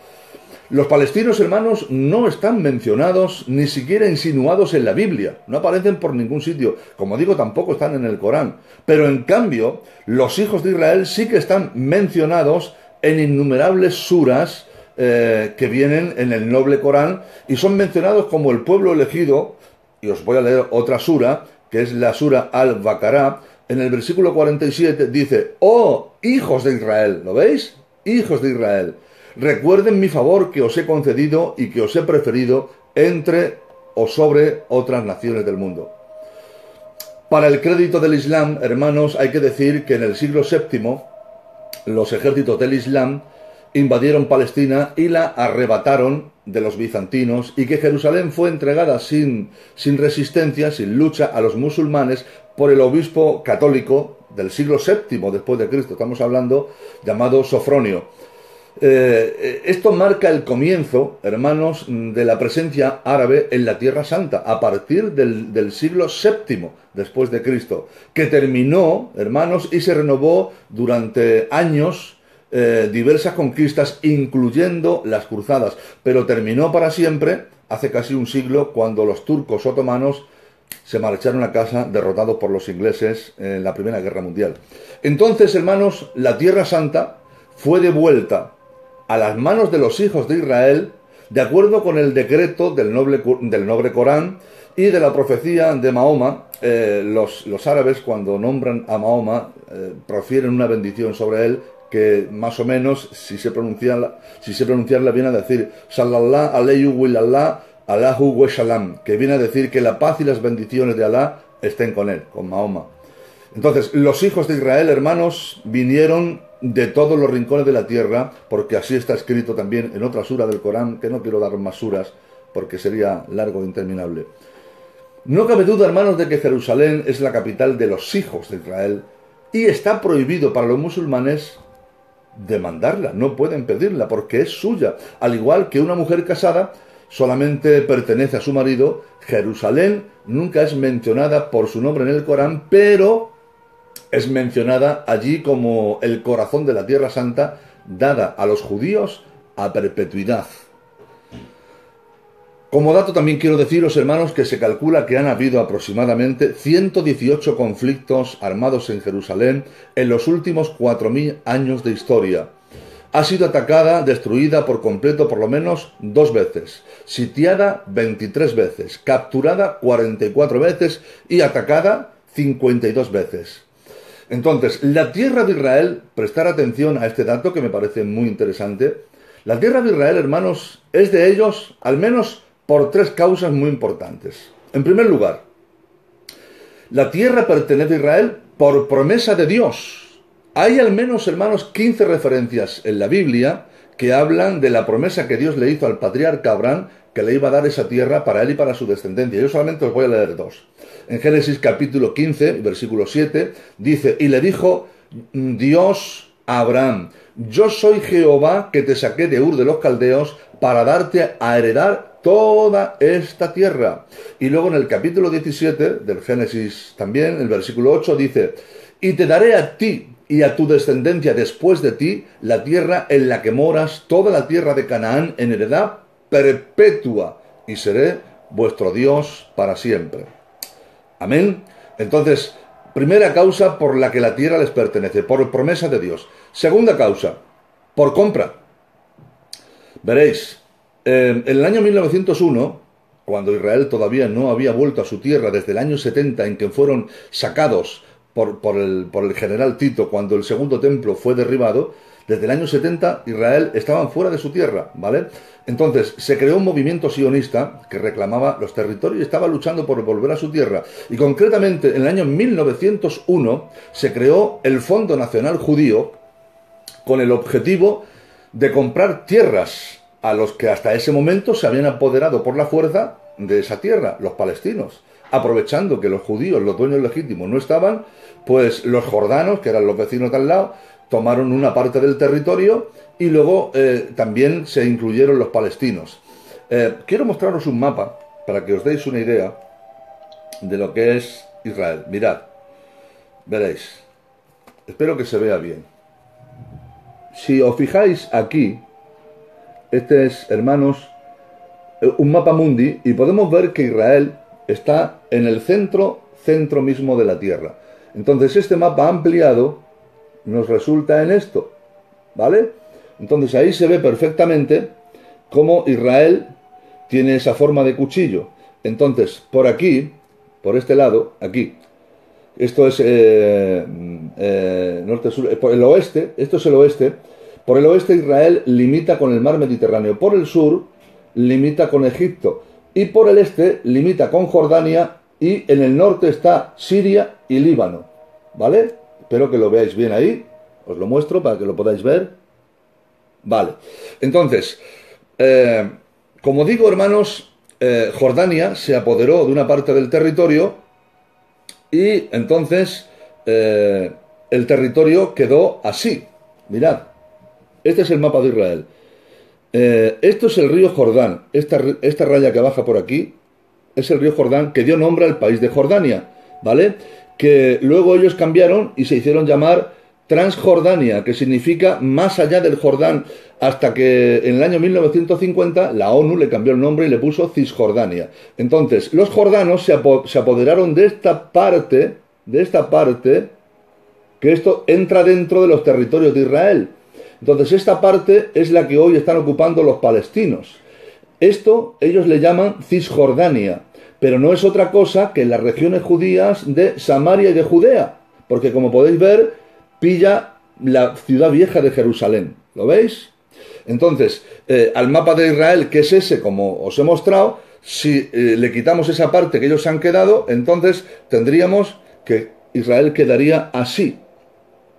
Los palestinos, hermanos, no están mencionados ni siquiera insinuados en la Biblia. No aparecen por ningún sitio. Como digo, tampoco están en el Corán. Pero en cambio, los hijos de Israel sí que están mencionados en innumerables suras que vienen en el noble Corán y son mencionados como el pueblo elegido. Y os voy a leer otra sura, que es la sura Al-Baqarah. En el versículo 47 dice: oh, hijos de Israel. ¿Lo veis? Hijos de Israel, recuerden mi favor que os he concedido y que os he preferido entre o sobre otras naciones del mundo. Para el crédito del Islam, hermanos, hay que decir que en el siglo VII los ejércitos del Islam invadieron Palestina y la arrebataron de los bizantinos, y que Jerusalén fue entregada sin resistencia, sin lucha, a los musulmanes por el obispo católico del siglo VII después de Cristo, estamos hablando, llamado Sofronio. Esto marca el comienzo, hermanos, de la presencia árabe en la Tierra Santa a partir del siglo VII después de Cristo, que terminó, hermanos, y se renovó durante años, diversas conquistas, incluyendo las cruzadas, pero terminó para siempre hace casi un siglo, cuando los turcos otomanos se marcharon a casa derrotados por los ingleses en la Primera Guerra Mundial. Entonces, hermanos, la Tierra Santa fue devuelta a las manos de los hijos de Israel, de acuerdo con el decreto del noble Corán y de la profecía de Mahoma. Los árabes, cuando nombran a Mahoma, profieren una bendición sobre él, que más o menos, si sé pronunciarla, viene a decir Sallallahu alayhi wa Allahu wa Shalom, que viene a decir que la paz y las bendiciones de Alá estén con él, con Mahoma. Entonces, los hijos de Israel, hermanos, vinieron de todos los rincones de la tierra, porque así está escrito también en otra sura del Corán, que no quiero dar más suras, porque sería largo e interminable. No cabe duda, hermanos, de que Jerusalén es la capital de los hijos de Israel, y está prohibido para los musulmanes demandarla, no pueden pedirla, porque es suya, al igual que una mujer casada solamente pertenece a su marido. Jerusalén nunca es mencionada por su nombre en el Corán, pero es mencionada allí como el corazón de la Tierra Santa, dada a los judíos a perpetuidad. Como dato también quiero deciros, hermanos, que se calcula que han habido aproximadamente 118 conflictos armados en Jerusalén en los últimos 4000 años de historia. Ha sido atacada, destruida por completo por lo menos 2 veces, sitiada 23 veces, capturada 44 veces y atacada 52 veces. Entonces, la tierra de Israel, prestar atención a este dato que me parece muy interesante, la tierra de Israel, hermanos, es de ellos al menos por 3 causas muy importantes. En primer lugar, la tierra pertenece a Israel por promesa de Dios. Hay al menos, hermanos, 15 referencias en la Biblia que hablan de la promesa que Dios le hizo al patriarca Abraham, que le iba a dar esa tierra para él y para su descendencia. Yo solamente os voy a leer 2. En Génesis capítulo 15, versículo 7, dice, y le dijo Dios a Abraham, yo soy Jehová que te saqué de Ur de los Caldeos para darte a heredar toda esta tierra. Y luego en el capítulo 17 del Génesis también, el versículo 8 dice, y te daré a ti y a tu descendencia después de ti la tierra en la que moras, toda la tierra de Canaán en heredad perpetua, y seré vuestro Dios para siempre. Amén. Entonces, primera causa por la que la tierra les pertenece, por promesa de Dios. Segunda causa, por compra. Veréis, en el año 1901, cuando Israel todavía no había vuelto a su tierra, desde el año 70 en que fueron sacados por el general Tito, cuando el segundo templo fue derribado, desde el año 70 Israel estaba fuera de su tierra, ¿vale? Entonces se creó un movimiento sionista que reclamaba los territorios y estaba luchando por volver a su tierra. Y concretamente en el año 1901 se creó el Fondo Nacional Judío con el objetivo de comprar tierras a los que hasta ese momento se habían apoderado por la fuerza de esa tierra, los palestinos. Aprovechando que los judíos, los dueños legítimos, no estaban, pues los jordanos, que eran los vecinos de al lado, tomaron una parte del territorio y luego también se incluyeron los palestinos. Quiero mostraros un mapa para que os deis una idea de lo que es Israel. Mirad, veréis. Espero que se vea bien. Si os fijáis aquí, este es, hermanos, un mapa mundi y podemos ver que Israel está en el centro mismo de la tierra. Entonces este mapa ampliado nos resulta en esto, ¿vale? Entonces ahí se ve perfectamente cómo Israel tiene esa forma de cuchillo. Entonces, por aquí, por este lado, aquí, esto es norte-sur, por el oeste, esto es el oeste. Por el oeste Israel limita con el mar Mediterráneo, por el sur limita con Egipto y por el este limita con Jordania y en el norte está Siria y Líbano, ¿vale? Espero que lo veáis bien ahí, os lo muestro para que lo podáis ver. Vale, entonces, como digo, hermanos, Jordania se apoderó de una parte del territorio y entonces el territorio quedó así. Mirad, este es el mapa de Israel. Esto es el río Jordán. Esta raya que baja por aquí es el río Jordán que dio nombre al país de Jordania, ¿vale? Que luego ellos cambiaron y se hicieron llamar Transjordania, que significa más allá del Jordán, hasta que en el año 1950 la ONU le cambió el nombre y le puso Cisjordania. Entonces, los jordanos se apoderaron de esta parte, que esto entra dentro de los territorios de Israel. Entonces, esta parte es la que hoy están ocupando los palestinos. Esto ellos le llaman Cisjordania, pero no es otra cosa que las regiones judías de Samaria y de Judea, porque como podéis ver, pilla la ciudad vieja de Jerusalén. ¿Lo veis? Entonces, al mapa de Israel, que es ese, como os he mostrado, si le quitamos esa parte que ellos han quedado, entonces tendríamos que Israel quedaría así,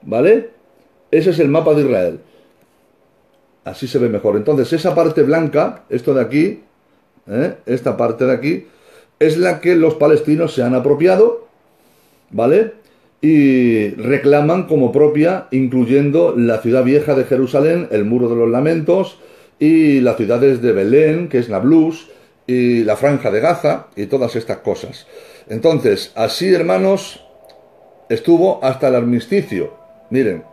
¿vale? Ese es el mapa de Israel. Así se ve mejor. Entonces, esa parte blanca, esto de aquí, esta parte de aquí, es la que los palestinos se han apropiado, ¿vale? Y reclaman como propia, incluyendo la ciudad vieja de Jerusalén, el Muro de los Lamentos y las ciudades de Belén, que es Nablus, y la Franja de Gaza, y todas estas cosas. Entonces, así, hermanos, estuvo hasta el armisticio. Miren,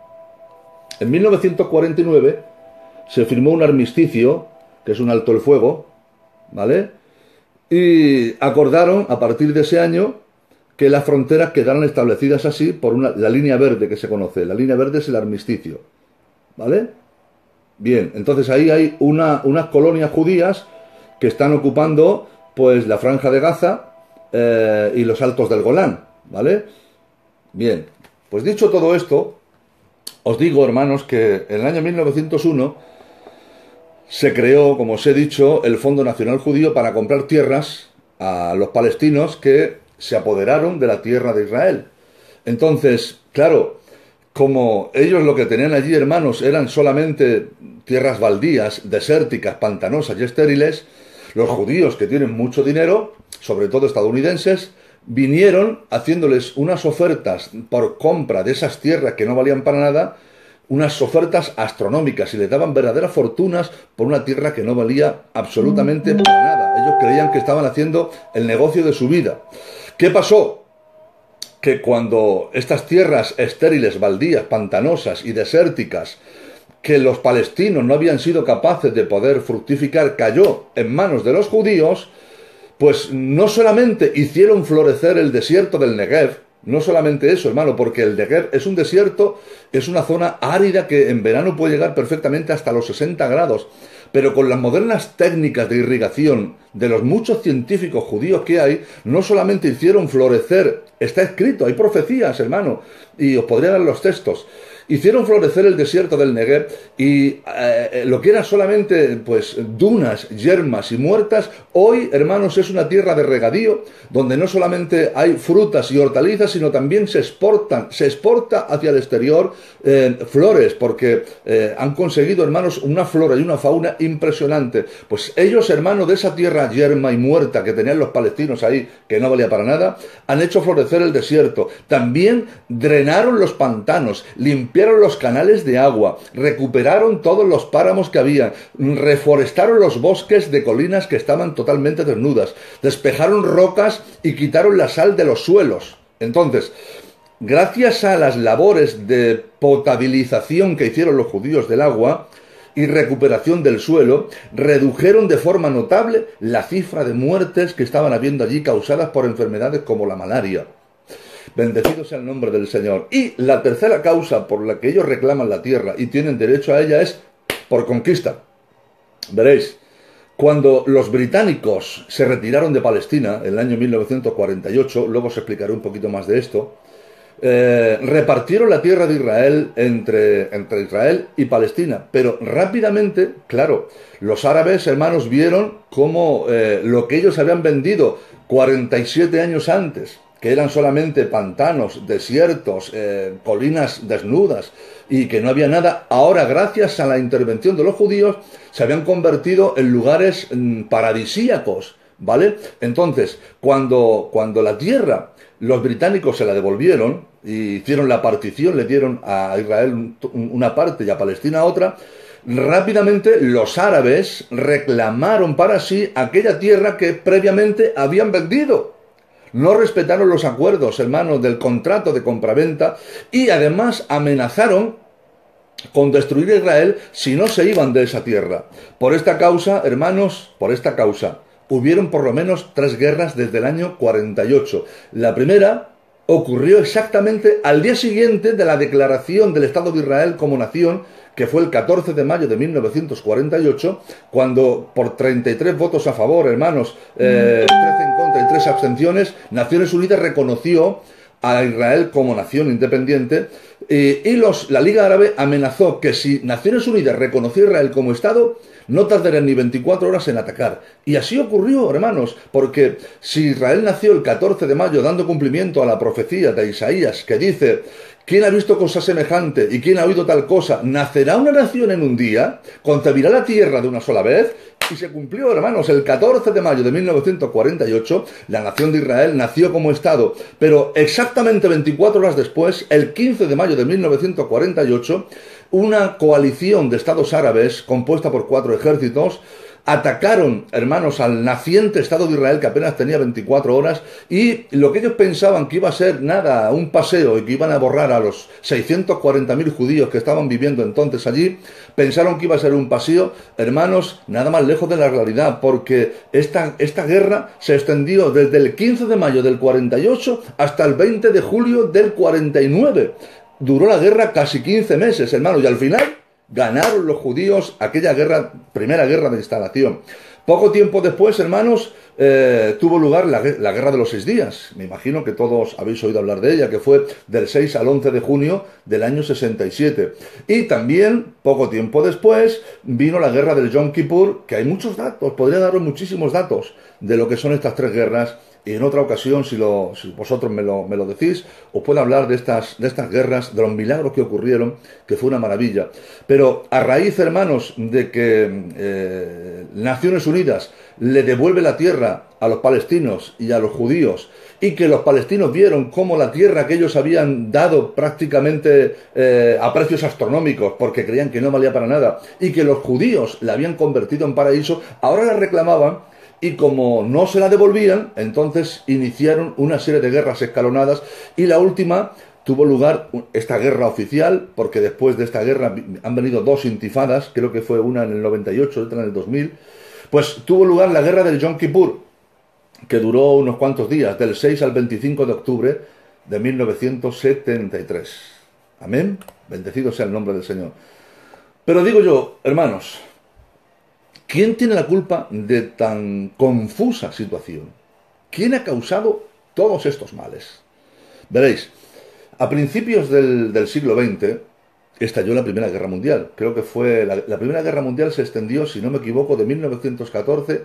en 1949 se firmó un armisticio, que es un alto el fuego, ¿vale? Y acordaron, a partir de ese año, que las fronteras quedaran establecidas así por la línea verde que se conoce. La línea verde es el armisticio, ¿vale? Bien, entonces ahí hay unas colonias judías que están ocupando, pues, la Franja de Gaza y los Altos del Golán, ¿vale? Bien, pues dicho todo esto, os digo, hermanos, que en el año 1901 se creó, como os he dicho, el Fondo Nacional Judío para comprar tierras a los palestinos que se apoderaron de la tierra de Israel. Entonces, claro, como ellos lo que tenían allí, hermanos, eran solamente tierras baldías, desérticas, pantanosas y estériles, los judíos que tienen mucho dinero, sobre todo estadounidenses, vinieron haciéndoles unas ofertas por compra de esas tierras que no valían para nada, unas ofertas astronómicas, y les daban verdaderas fortunas por una tierra que no valía absolutamente para nada. Ellos creían que estaban haciendo el negocio de su vida. ¿Qué pasó? Que cuando estas tierras estériles, baldías, pantanosas y desérticas, que los palestinos no habían sido capaces de poder fructificar, cayó en manos de los judíos, pues no solamente hicieron florecer el desierto del Negev, no solamente eso, hermano, porque el Negev es un desierto, es una zona árida que en verano puede llegar perfectamente hasta los 60 grados, pero con las modernas técnicas de irrigación de los muchos científicos judíos que hay, no solamente hicieron florecer, está escrito, hay profecías, hermano, y os podría dar los textos, hicieron florecer el desierto del Negev y lo que era solamente, pues, dunas, yermas y muertas, hoy, hermanos, es una tierra de regadío donde no solamente hay frutas y hortalizas, sino también se exporta hacia el exterior flores, porque han conseguido, hermanos, una flora y una fauna impresionante. Pues ellos, hermanos, de esa tierra yerma y muerta que tenían los palestinos ahí, que no valía para nada, han hecho florecer el desierto. También drenaron los pantanos, limpiaron los canales de agua, recuperaron todos los páramos que había, reforestaron los bosques de colinas que estaban totalmente desnudas, despejaron rocas y quitaron la sal de los suelos. Entonces, gracias a las labores de potabilización que hicieron los judíos del agua y recuperación del suelo, redujeron de forma notable la cifra de muertes que estaban habiendo allí causadas por enfermedades como la malaria. Bendecido sea el nombre del Señor. Y la tercera causa por la que ellos reclaman la tierra y tienen derecho a ella es por conquista. Veréis, cuando los británicos se retiraron de Palestina en el año 1948, luego os explicaré un poquito más de esto, repartieron la tierra de Israel entre Israel y Palestina, pero rápidamente, claro, los árabes, hermanos, vieron cómo lo que ellos habían vendido 47 años antes, que eran solamente pantanos, desiertos, colinas desnudas y que no había nada, ahora gracias a la intervención de los judíos se habían convertido en lugares paradisíacos, ¿vale? Entonces, cuando la tierra los británicos se la devolvieron y hicieron la partición, le dieron a Israel una parte y a Palestina otra, rápidamente los árabes reclamaron para sí aquella tierra que previamente habían vendido. No respetaron los acuerdos, hermanos, del contrato de compraventa y además amenazaron con destruir a Israel si no se iban de esa tierra. Por esta causa, hermanos, por esta causa, hubieron por lo menos 3 guerras desde el año 48. La primera ocurrió exactamente al día siguiente de la declaración del Estado de Israel como nación, que fue el 14 de mayo de 1948, cuando por 33 votos a favor, hermanos, 13 en contra y 3 abstenciones, Naciones Unidas reconoció a Israel como nación independiente y la Liga Árabe amenazó que si Naciones Unidas reconocía a Israel como Estado, no tardarían ni 24 horas en atacar. Y así ocurrió, hermanos, porque si Israel nació el 14 de mayo dando cumplimiento a la profecía de Isaías que dice: ¿quién ha visto cosa semejante y quién ha oído tal cosa? Nacerá una nación en un día, concebirá la tierra de una sola vez. Y se cumplió, hermanos, el 14 de mayo de 1948, la nación de Israel nació como Estado, pero exactamente 24 horas después, el 15 de mayo de 1948, una coalición de estados árabes compuesta por 4 ejércitos. Atacaron, hermanos, al naciente Estado de Israel, que apenas tenía 24 horas, y lo que ellos pensaban que iba a ser nada, un paseo, y que iban a borrar a los 640.000 judíos que estaban viviendo entonces allí, pensaron que iba a ser un paseo, hermanos, nada más lejos de la realidad, porque esta guerra se extendió desde el 15 de mayo del 48 hasta el 20 de julio del 49. Duró la guerra casi 15 meses, hermanos, y al final ganaron los judíos aquella guerra, primera guerra de instalación. Poco tiempo después, hermanos, tuvo lugar la Guerra de los 6 días. Me imagino que todos habéis oído hablar de ella, que fue del 6 al 11 de junio del año 67. Y también, poco tiempo después, vino la Guerra del Yom Kippur, que hay muchos datos, podría daros muchísimos datos de lo que son estas 3 guerras. Y en otra ocasión, si vosotros me lo decís, os puedo hablar de estas guerras, de los milagros que ocurrieron, que fue una maravilla. Pero a raíz, hermanos, de que Naciones Unidas le devuelve la tierra a los palestinos y a los judíos, y que los palestinos vieron cómo la tierra que ellos habían dado prácticamente a precios astronómicos, porque creían que no valía para nada, y que los judíos la habían convertido en paraíso, ahora la reclamaban. Y como no se la devolvían, entonces iniciaron una serie de guerras escalonadas, y la última tuvo lugar, esta guerra oficial, porque después de esta guerra han venido 2 intifadas, creo que fue una en el 98, otra en el 2000, pues tuvo lugar la guerra del Yom Kippur, que duró unos cuantos días, del 6 al 25 de octubre de 1973. Amén, bendecido sea el nombre del Señor. Pero digo yo, hermanos, ¿quién tiene la culpa de tan confusa situación? ¿Quién ha causado todos estos males? Veréis, a principios del siglo XX estalló la Primera Guerra Mundial. Creo que fue la Primera Guerra Mundial se extendió, si no me equivoco, de 1914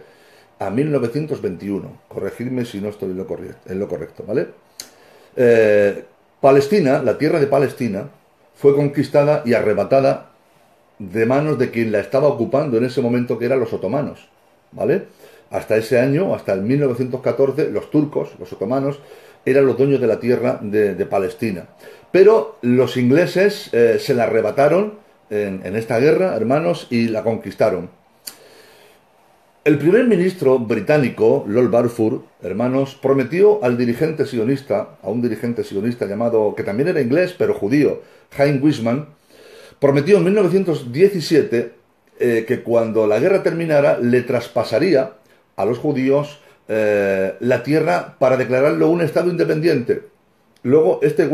a 1921. Corregidme si no estoy en lo correcto, ¿vale? Palestina, la tierra de Palestina, fue conquistada y arrebatada de manos de quien la estaba ocupando en ese momento, que eran los otomanos, ¿vale? Hasta ese año, hasta el 1914, los turcos, los otomanos, eran los dueños de la tierra de Palestina. Pero los ingleses se la arrebataron en esta guerra, hermanos, y la conquistaron. El primer ministro británico, Lord Balfour, hermanos, prometió al dirigente sionista, a un dirigente sionista llamado, que también era inglés, pero judío, Chaim Weizmann, prometió en 1917 que cuando la guerra terminara le traspasaría a los judíos la tierra para declararlo un estado independiente. Luego este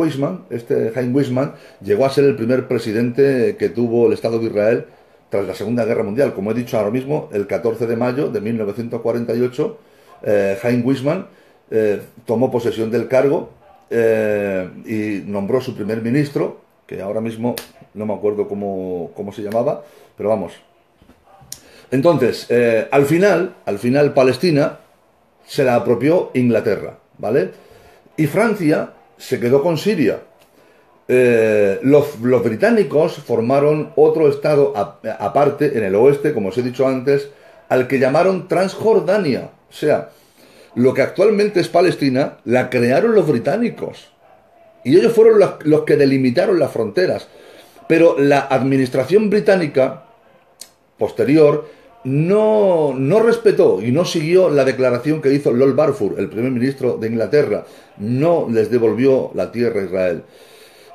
Chaim Weizmann, llegó a ser el primer presidente que tuvo el Estado de Israel tras la Segunda Guerra Mundial. Como he dicho ahora mismo, el 14 de mayo de 1948, Chaim Weizmann tomó posesión del cargo y nombró su primer ministro, que ahora mismo no me acuerdo cómo se llamaba, pero vamos. Entonces, al final, Palestina se la apropió Inglaterra, ¿vale? Y Francia se quedó con Siria. Los británicos formaron otro estado aparte en el oeste, como os he dicho antes, al que llamaron Transjordania. O sea, lo que actualmente es Palestina, la crearon los británicos. Y ellos fueron los que delimitaron las fronteras. Pero la administración británica posterior no respetó y no siguió la declaración que hizo Lord Balfour, el primer ministro de Inglaterra. No les devolvió la tierra a Israel.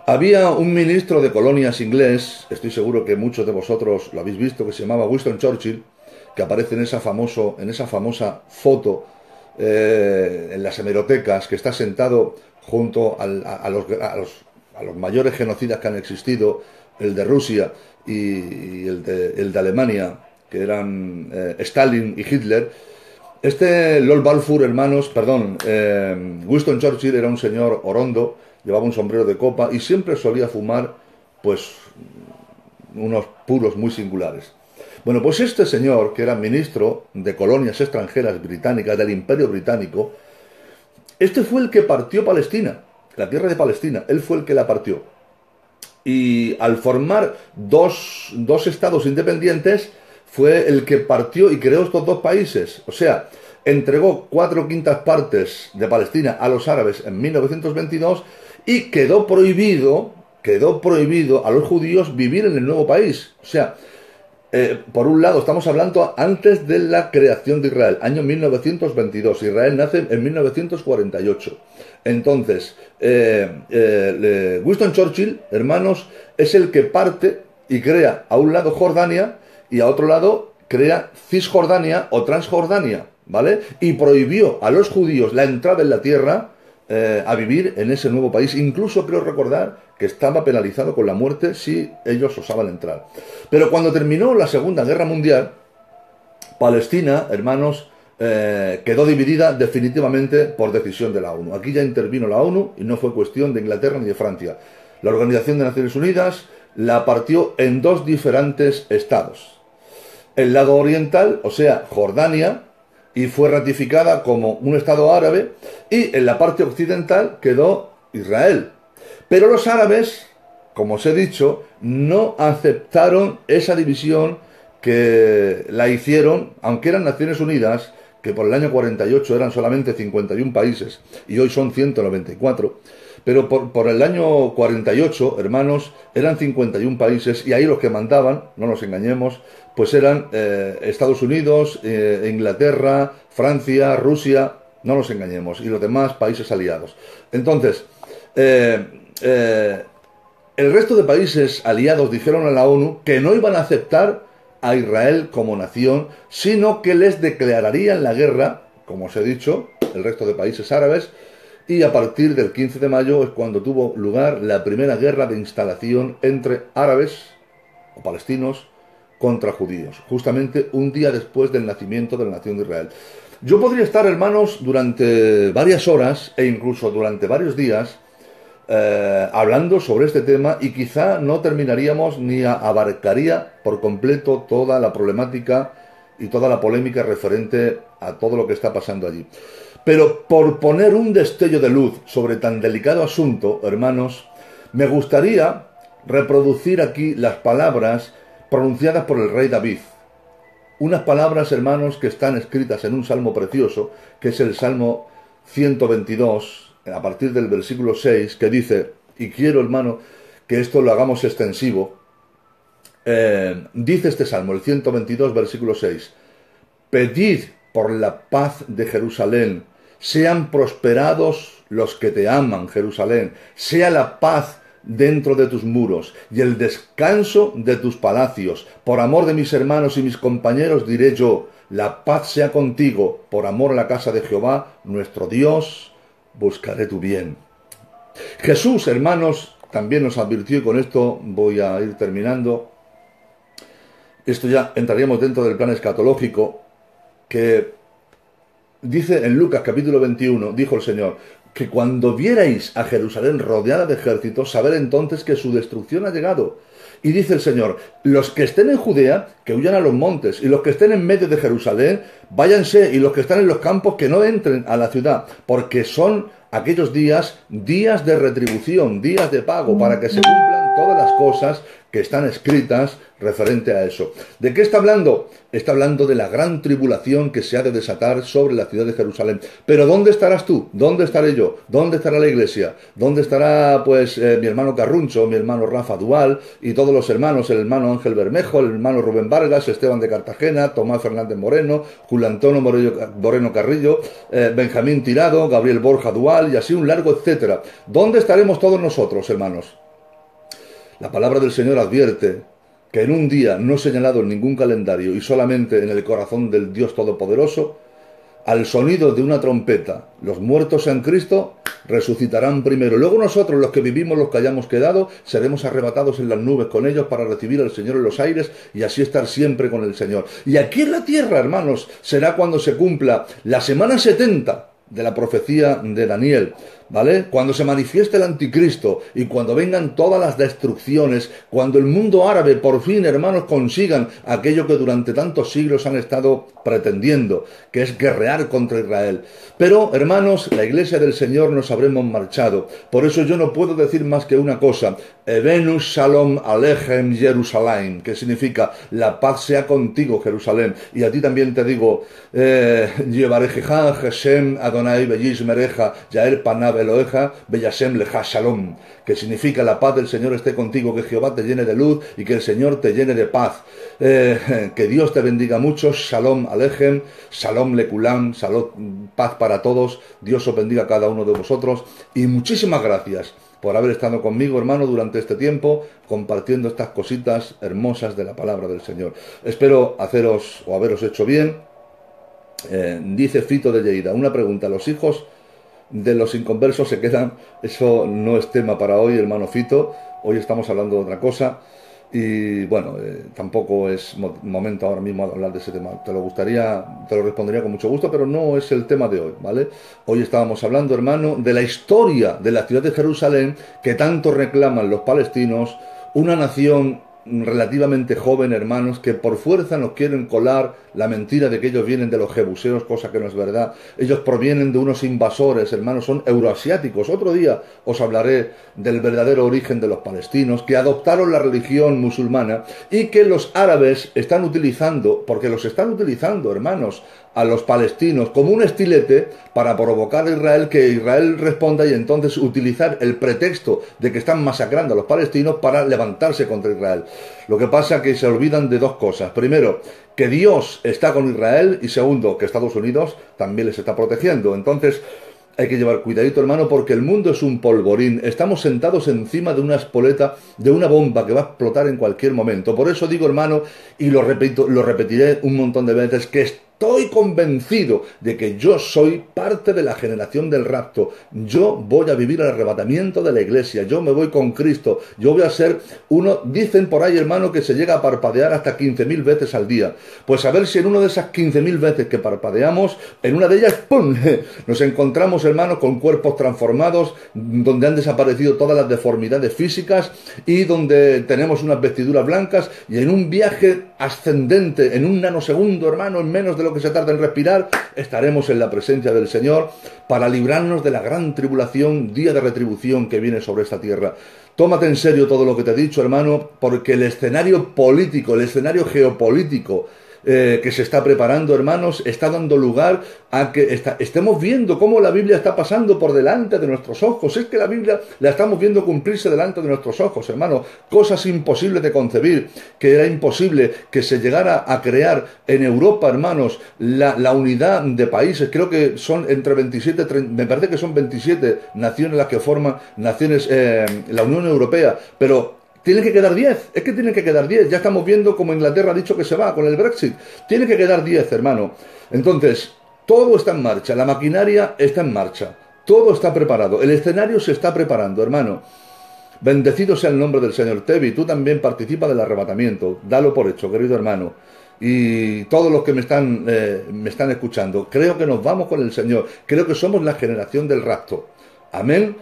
Había un ministro de colonias inglés, estoy seguro que muchos de vosotros lo habéis visto, que se llamaba Winston Churchill, que aparece en esa famosa foto en las hemerotecas, que está sentado junto a los mayores genocidas que han existido, el de Rusia y el de Alemania, que eran Stalin y Hitler. Este Lord Balfour, Winston Churchill era un señor orondo, llevaba un sombrero de copa y siempre solía fumar, pues, unos puros muy singulares. Bueno, pues este señor, que era ministro de colonias extranjeras británicas del Imperio Británico, este fue el que partió Palestina, la tierra de Palestina, él fue el que la partió. Y al formar dos estados independientes, fue el que partió y creó estos 2 países. O sea, entregó 4/5 partes de Palestina a los árabes en 1922 y quedó prohibido quedó prohibido a los judíos vivir en el nuevo país. O sea, por un lado, estamos hablando antes de la creación de Israel, año 1922. Israel nace en 1948. Entonces, Winston Churchill, hermanos, es el que parte y crea a un lado Jordania y a otro lado crea Cisjordania o Transjordania, ¿vale? Y prohibió a los judíos la entrada en la tierra a vivir en ese nuevo país. Incluso creo recordar que estaba penalizado con la muerte si ellos osaban entrar. Pero cuando terminó la Segunda Guerra Mundial, Palestina, hermanos, quedó dividida definitivamente por decisión de la ONU. Aquí ya intervino la ONU y no fue cuestión de Inglaterra ni de Francia. La Organización de Naciones Unidas la partió en dos diferentes estados. El lado oriental, o sea, Jordania, y fue ratificada como un estado árabe, y en la parte occidental quedó Israel. Pero los árabes, como os he dicho, no aceptaron esa división que la hicieron, aunque eran Naciones Unidas, que por el año 48 eran solamente 51 países y hoy son 194, pero por el año 48, hermanos, eran 51 países y ahí los que mandaban, no nos engañemos, pues eran Estados Unidos, Inglaterra, Francia, Rusia, no nos engañemos, y los demás países aliados. Entonces, el resto de países aliados dijeron a la ONU que no iban a aceptar a Israel como nación, sino que les declararían la guerra, como os he dicho, el resto de países árabes, y a partir del 15 de mayo es cuando tuvo lugar la primera guerra de instalación entre árabes o palestinos contra judíos, justamente un día después del nacimiento de la nación de Israel. Yo podría estar, hermanos, durante varias horas e incluso durante varios días hablando sobre este tema y quizá no terminaríamos ni abarcaría por completo toda la problemática y toda la polémica referente a todo lo que está pasando allí. Pero por poner un destello de luz sobre tan delicado asunto, hermanos, me gustaría reproducir aquí las palabras pronunciadas por el rey David. Unas palabras, hermanos, que están escritas en un salmo precioso, que es el Salmo 122, a partir del versículo 6, que dice, y quiero, hermano, que esto lo hagamos extensivo, dice este salmo, el 122, versículo 6, pedid por la paz de Jerusalén, sean prosperados los que te aman, Jerusalén, sea la paz dentro de tus muros y el descanso de tus palacios. Por amor de mis hermanos y mis compañeros diré yo, la paz sea contigo, por amor a la casa de Jehová, nuestro Dios, buscaré tu bien. Jesús, hermanos, también nos advirtió, y con esto voy a ir terminando, esto ya entraríamos dentro del plan escatológico, que dice en Lucas capítulo 21, dijo el Señor, que cuando vierais a Jerusalén rodeada de ejércitos, saber entonces que su destrucción ha llegado. Y dice el Señor, los que estén en Judea, que huyan a los montes, y los que estén en medio de Jerusalén, váyanse, y los que están en los campos, que no entren a la ciudad, porque son aquellos días, días de retribución, días de pago, para que se cumplan todas las cosas que están escritas referente a eso. ¿De qué está hablando? Está hablando de la gran tribulación que se ha de desatar sobre la ciudad de Jerusalén. Pero ¿dónde estarás tú? ¿Dónde estaré yo? ¿Dónde estará la iglesia? ¿Dónde estará, pues, mi hermano Carruncho, mi hermano Rafa Dual y todos los hermanos, el hermano Ángel Bermejo, el hermano Rubén Vargas, Esteban de Cartagena, Tomás Fernández Moreno, Julio Antonio Moreno Carrillo, Benjamín Tirado, Gabriel Borja Dual y así un largo etcétera? ¿Dónde estaremos todos nosotros, hermanos? La palabra del Señor advierte que en un día no señalado en ningún calendario y solamente en el corazón del Dios Todopoderoso, al sonido de una trompeta, los muertos en Cristo resucitarán primero. Luego nosotros, los que vivimos, los que hayamos quedado, seremos arrebatados en las nubes con ellos para recibir al Señor en los aires y así estar siempre con el Señor. Y aquí en la tierra, hermanos, será cuando se cumpla la semana 70 de la profecía de Daniel, ¿vale? Cuando se manifieste el anticristo y cuando vengan todas las destrucciones, cuando el mundo árabe por fin, hermanos, consigan aquello que durante tantos siglos han estado pretendiendo, que es guerrear contra Israel. Pero, hermanos, la iglesia del Señor nos habremos marchado. Por eso yo no puedo decir más que una cosa, Evenu Shalom Alechem Jerusalén, que significa la paz sea contigo, Jerusalén. Y a ti también te digo, Yevarejeja Hashem Adonai Beyishmereja Yael Panav Eloheja, Beyashem Leja Shalom, que significa la paz del Señor esté contigo, que Jehová te llene de luz y que el Señor te llene de paz. Que Dios te bendiga mucho, Shalom Alejem, Shalom Lekulam, Shalom, paz para todos, Dios os bendiga a cada uno de vosotros y muchísimas gracias por haber estado conmigo, hermano, durante este tiempo, compartiendo estas cositas hermosas de la palabra del Señor. Espero haceros o haberos hecho bien. Dice Fito de Lleida, una pregunta, ¿los hijos de los inconversos se quedan? Eso no es tema para hoy, hermano Fito, hoy estamos hablando de otra cosa y bueno, tampoco es momento ahora mismo de hablar de ese tema. Te lo respondería con mucho gusto, pero no es el tema de hoy, ¿vale? Hoy estábamos hablando, hermano, de la historia de la ciudad de Jerusalén que tanto reclaman los palestinos, una nación relativamente joven, hermanos, que por fuerza nos quieren colar la mentira de que ellos vienen de los jebuseos, cosa que no es verdad. Ellos provienen de unos invasores, hermanos, son euroasiáticos. Otro día os hablaré del verdadero origen de los palestinos, que adoptaron la religión musulmana y que los árabes están utilizando, porque los están utilizando, hermanos, a los palestinos como un estilete para provocar a Israel, que Israel responda y entonces utilizar el pretexto de que están masacrando a los palestinos para levantarse contra Israel. Lo que pasa es que se olvidan de dos cosas. Primero, que Dios está con Israel y segundo, que Estados Unidos también les está protegiendo. Entonces, hay que llevar cuidadito, hermano, porque el mundo es un polvorín. Estamos sentados encima de una espoleta, de una bomba que va a explotar en cualquier momento. Por eso digo, hermano, y lo repito, lo repetiré un montón de veces, que estoy convencido de que yo soy parte de la generación del rapto. Yo voy a vivir el arrebatamiento de la iglesia. Yo me voy con Cristo. Yo voy a ser uno, dicen por ahí, hermano, que se llega a parpadear hasta 15.000 veces al día. Pues a ver si en una de esas 15.000 veces que parpadeamos, en una de ellas, ¡pum!, nos encontramos, hermanos, con cuerpos transformados, donde han desaparecido todas las deformidades físicas y donde tenemos unas vestiduras blancas y en un viaje ascendente, en un nanosegundo, hermano, en menos de lo que se tarda en respirar, estaremos en la presencia del Señor para librarnos de la gran tribulación, día de retribución que viene sobre esta tierra. Tómate en serio todo lo que te he dicho, hermano, porque el escenario político, el escenario geopolítico que se está preparando, hermanos, está dando lugar a que estemos viendo cómo la Biblia está pasando por delante de nuestros ojos. Es que la Biblia la estamos viendo cumplirse delante de nuestros ojos, hermanos. Cosas imposibles de concebir, que era imposible que se llegara a crear en Europa, hermanos, la unidad de países. Creo que son entre 27, me parece que son 27 naciones las que forman naciones, la Unión Europea, pero tienen que quedar 10, es que tienen que quedar 10. Ya estamos viendo como Inglaterra ha dicho que se va con el Brexit. Tiene que quedar 10, hermano. Entonces, todo está en marcha, la maquinaria está en marcha, todo está preparado, el escenario se está preparando, hermano. Bendecido sea el nombre del Señor. Tevi, tú también participa del arrebatamiento. Dalo por hecho, querido hermano. Y todos los que me están escuchando, creo que nos vamos con el Señor. Creo que somos la generación del rapto. Amén.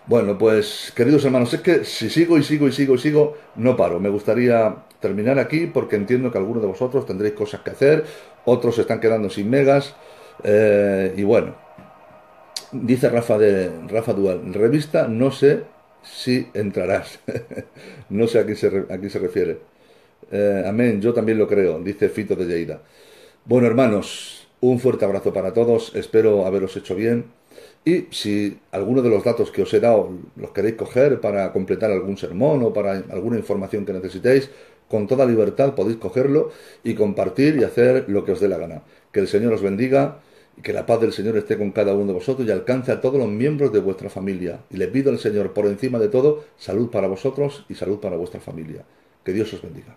Bueno, pues, queridos hermanos, es que si sigo, no paro. Me gustaría terminar aquí porque entiendo que algunos de vosotros tendréis cosas que hacer, otros se están quedando sin megas, y bueno, dice Rafa Dual, revista, no sé si entrarás. No sé a quién se refiere. Amén, yo también lo creo, dice Fito de Lleida. Bueno, hermanos, un fuerte abrazo para todos, espero haberos hecho bien. Y si alguno de los datos que os he dado los queréis coger para completar algún sermón o para alguna información que necesitéis, con toda libertad podéis cogerlo y compartir y hacer lo que os dé la gana. Que el Señor os bendiga y que la paz del Señor esté con cada uno de vosotros y alcance a todos los miembros de vuestra familia. Y le pido al Señor, por encima de todo, salud para vosotros y salud para vuestra familia. Que Dios os bendiga.